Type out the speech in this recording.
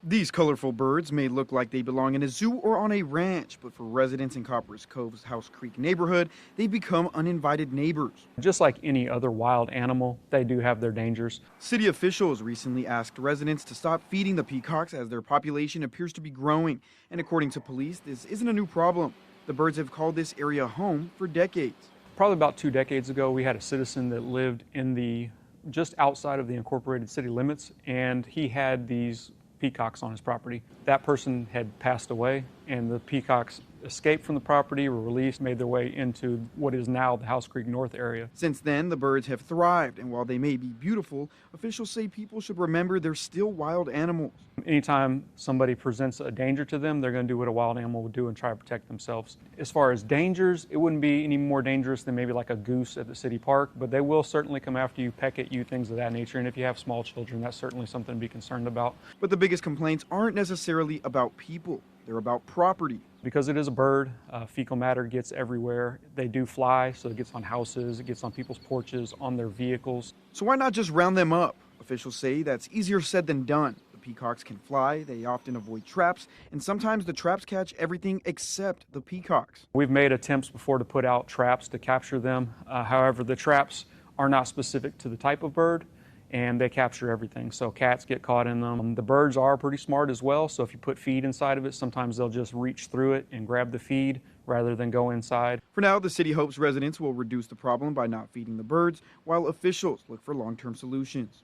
These colorful birds may look like they belong in a zoo or on a ranch, but for residents in Copperas Cove's House Creek neighborhood, they become uninvited neighbors. Just like any other wild animal, they do have their dangers. City officials recently asked residents to stop feeding the peacocks as their population appears to be growing. And according to police, this isn't a new problem. The birds have called this area home for decades. Probably about 2 decades ago, we had a citizen that lived just outside of the incorporated city limits, and he had these peacocks on his property. That person had passed away, and the peacocks escaped from the property, were released, made their way into what is now the House Creek North area. Since then, the birds have thrived, and while they may be beautiful, officials say people should remember they're still wild animals. Anytime somebody presents a danger to them, they're going to do what a wild animal would do and try to protect themselves. As far as dangers, it wouldn't be any more dangerous than maybe like a goose at the city park, but they will certainly come after you, peck at you, things of that nature. And if you have small children, that's certainly something to be concerned about. But the biggest complaints aren't necessarily about people. They're about property. Because it is a bird, fecal matter gets everywhere. They do fly, so it gets on houses, it gets on people's porches, on their vehicles. So why not just round them up? Officials say that's easier said than done. The peacocks can fly, they often avoid traps, and sometimes the traps catch everything except the peacocks. We've made attempts before to put out traps to capture them. However, the traps are not specific to the type of bird, and they capture everything. So cats get caught in them. The birds are pretty smart as well, so if you put feed inside of it, sometimes they'll just reach through it and grab the feed rather than go inside. For now, the city hopes residents will reduce the problem by not feeding the birds, while officials look for long-term solutions.